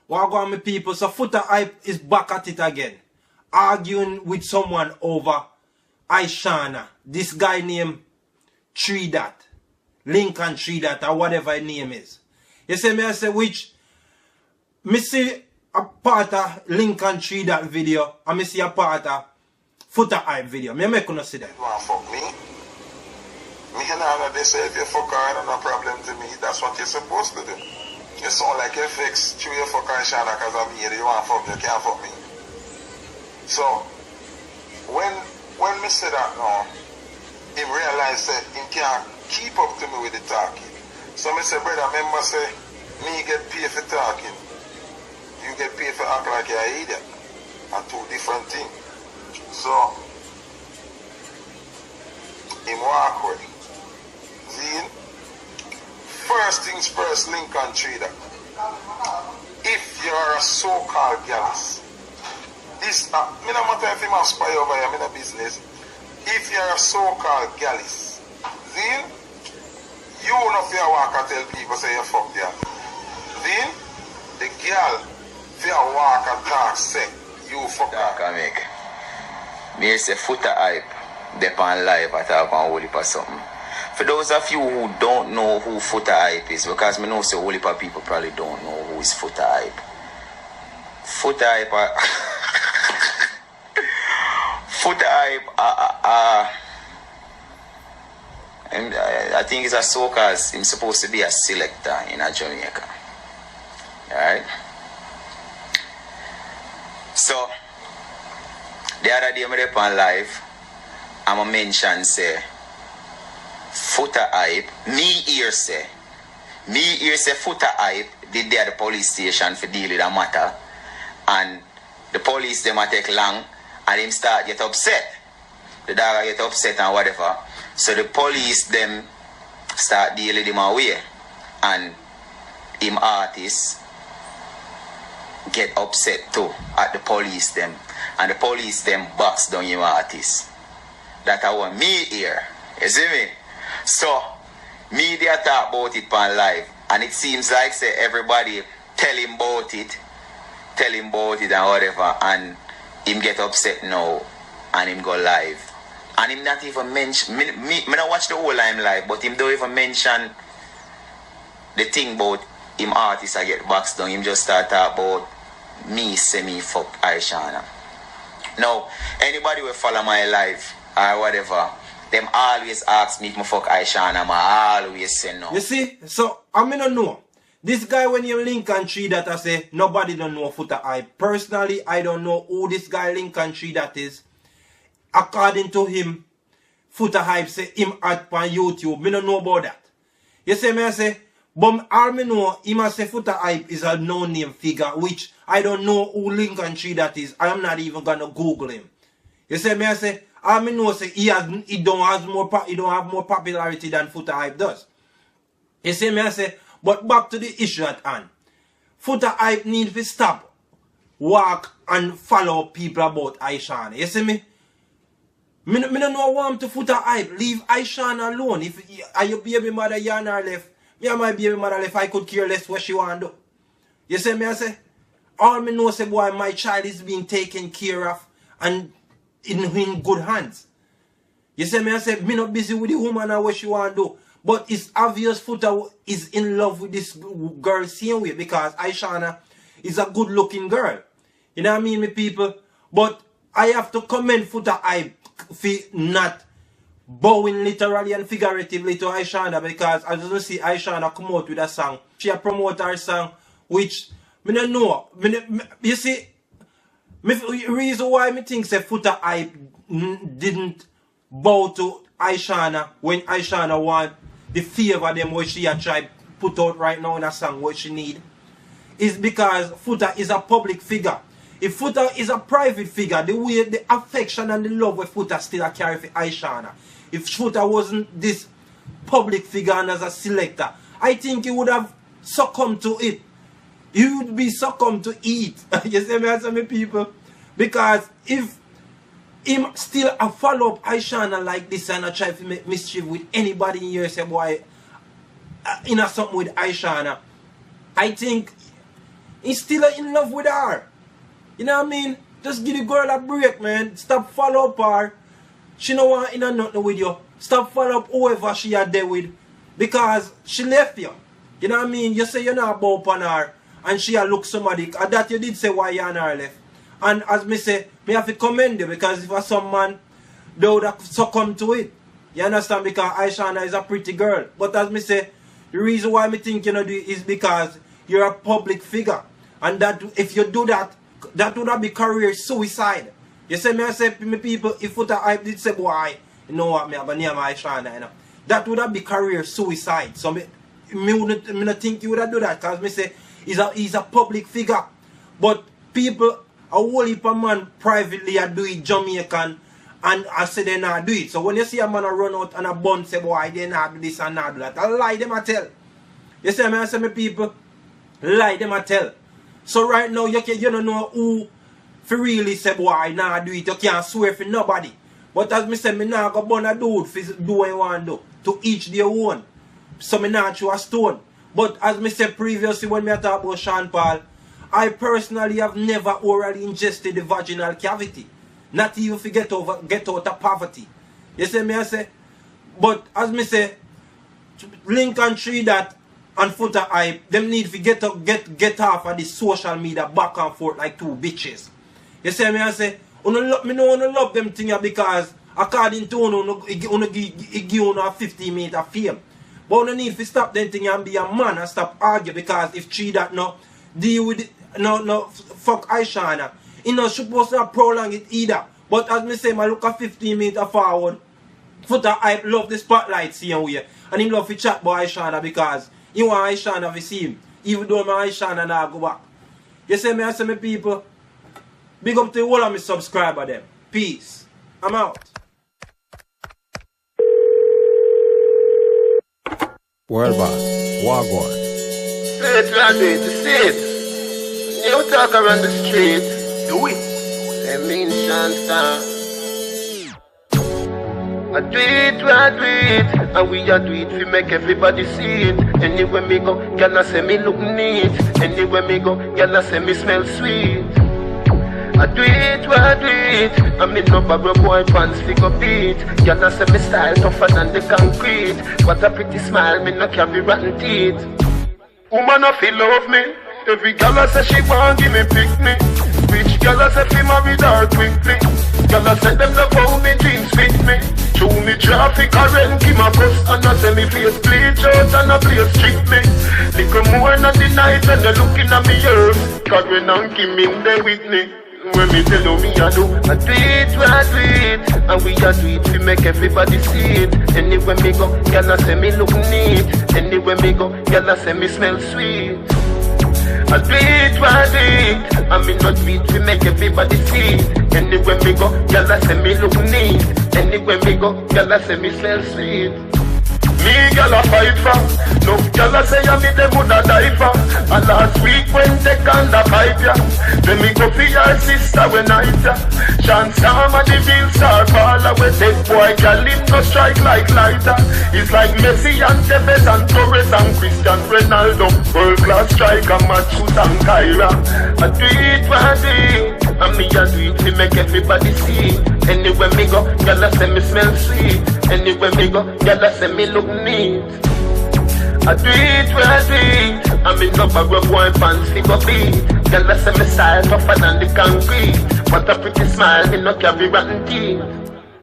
What go on, my people? So Foota Hype is back at it again. Arguing with someone over Ishawna. This guy named Tree Dot. Lincoln Tree Dot or whatever his name is. You see me, I say which me see a part of Lincoln Tree Dot video and me see a part of Foota Hype video. Me make you see that. You want to fuck me? Me and all of this, if you fuck her, no problem to me. That's what you're supposed to do. You sound like you fix through your fuck Ishawna because I'm here. You want to fuck me, you can't fuck me. So, when me say that now, he realized that he can't keep up to me with the talking. So me say, brother, remember say, me get paid for talking. You get paid for act like you're an idiot. Are two different things. So, him walk away. See? First things first, Lincoln Tree Dot. If you're a so-called gallus, this, me no matter if him a spy over here, me no business. If you're a so-called gallus, see? You know if you walk and tell people say you fuck girl. See? The girl, if you walk and talk, say you fuck her. Me say Foota Hype, depend live at talk on whole heap of something. For those of you who don't know who Foota Hype is, because me know so whole heap of people probably don't know who is Foota Hype. Foota Hype, Foota Hype, I think he's a soca. He's supposed to be a selector in a Jamaica. Alright? So, the other day I on live, I'm a mention say Foota Hype, me here say Foota Hype did there at the police station for deal with a matter, and the police them a take long and him start get upset. The dog get upset and whatever. So the police them start dealing him away, and him artists get upset too at the police them, and the police them box down him artists. That I want me here. You see me? So media talk about it on live, and it seems like say everybody tell him about it and whatever, and him get upset now and him go live. And him not even mention, me not watch the whole time live, but him don't even mention the thing about him artists I get boxed down. Him just start talk about me say me fuck Ishawna. Now, anybody will follow my live or whatever, them always ask me if I fuck Ishawna, I always say no. You see, so I mean don't know. This guy when you Lincoln Tree Dot, I say nobody don't know Foota Hype. Personally, I don't know who this guy Lincoln Tree Dot is. According to him, Foota Hype say him at on YouTube. Me don't know about that. You see me I say, but all me know, him I say Foota Hype is a no-name figure, which I don't know who Lincoln Tree Dot is. I am not even gonna Google him. You see me I say, all me know say he don't have more popularity than Foota Hype does. You see me I say, but back to the issue at hand. Foota Hype need to stop, walk and follow people about Ishawna. You see me? Me don't know what I'm to Foota Hype. Leave Ishawna alone. If your baby mother yana left, me and my baby mother left, I could care less what she want to do. You see me I say? All me know say boy my child is being taken care of and in good hands. You see me I say me not busy with the woman and what she want to do. But it's obvious Foota is in love with this girl same way, because Ishawna is a good looking girl. You know what I mean, me people? But I have to commend Foota Hype for not bowing literally and figuratively to Ishawna, because as you see Ishawna come out with a song. She a promote her song, which me don't know. You see, the reason why me think say Foota Hype didn't bow to Ishawna when Ishawna want the favor them what she a try put out right now in a song what she need, is because Foota is a public figure. If Foota is a private figure, the way the affection and the love with Foota still a carry for Ishawna. If Foota wasn't this public figure and as a selector, I think he would have succumbed to it. He would be succumbed to it. You see me as me people? Because if him still a follow up Ishawna like this and I try to make mischief with anybody in here, say boy, in a something with Ishawna, I think He's still in love with her. You know what I mean? Just give the girl a break, man. Stop follow up her. She no want in nothing with you. Stop follow up whoever she are there with. Because she left you. You know what I mean? You say you're not about on her. And she a look somebody. And that you did say why you and her left. And as me say, me have to commend you. Because if a some man, they would have succumb to it. You understand? Because Ishawna is a pretty girl. But as me say, the reason why me think you know do it is because you're a public figure. And that if you do that, that would be career suicide. You say me I say me people, if foota hype did say boy, you know what me have a name Ishawna, you know. That would be career suicide. So me not think you would have do that because me say he's a public figure. But people, a whole heap of man privately are do it Jamaican and I say they not do it. So when you see a man a run out and a bun say boy they not do this and not do that, I lie them I tell. You say me I say me people, lie them I tell. So right now you don't know who for really say boy nah do it. You can't swear for nobody. But as me say me nah go bun a dude for do what you want to do. To each their own. So me not throw a stone. But as me said previously when me talk about Sean Paul, I personally have never orally ingested the vaginal cavity. Not even to get out of poverty. You see me I say? But as me say, Lincoln Tree that and foota hype, them need to get off of the social media back and forth like two bitches. You see me I say? Me no love them things because according to you give you a 15 minutes of fame. But you need to stop them thing and be a man and stop argue because if she that no deal with it, no fuck Ishawna. You know supposed to prolong it either. But as me say, I look at 15 minutes forward. Foota hype love the spotlight seeing way. And he love to chat about Ishawna because he want Ishawna to see him. Even though my Ishawna now go back. You see me I say me people, big up to all of my subscribers them. Peace. I'm out. World boss, Wagwan. Say it, man, do it, say it. You talk around the street, do it. They mean Shanta. I do it, and we a do it, we make everybody see it. Anywhere me go, girl I say me look neat. Anywhere me go, girl I say me smell sweet. I do it, I mean no borrow boy pants figure beat. Girl I say me style tougher than the concrete. What a pretty smile, me no carry rotten teeth. Woman I feel love me. Every girl I say she want give me pick me. Rich girl I say fi marry her quickly. Girl I say them love how me jeans fit me. Show me traffic I rent give my bus. And I say me face bleach out and I play strictly. Little more than the night when they looking at me earth. God when I'm Kim in there with me. When me tell you me I do it, and we a do it, we make everybody see it. Anywhere me go, girl I say me look neat. Anywhere me go, girl I say me smell sweet. I do it, and me not do it, we make everybody see it. Anywhere me go, girl I say me look neat. Anywhere me go, girl I say me smell sweet. Me girl a fight for, no girl a say I me them woulda die for. And last week when they can da pipe ya, then me go for your sister when I ya. Chance some of the bills are fall away. That boy girl him no strike like lighter. It's like Messi and Tevez and Torres and Cristiano Ronaldo. World class striker Matthews and Kyra. I do it, and me a do it to make everybody see. Anywhere me go, girl a say me smell sweet. Anywhere me go, girl a say me look neat. I do it, I mean no borrow boy pants figure beat. Girl a say me style tougher than the concrete. What a pretty smile, me no carry rotten teeth.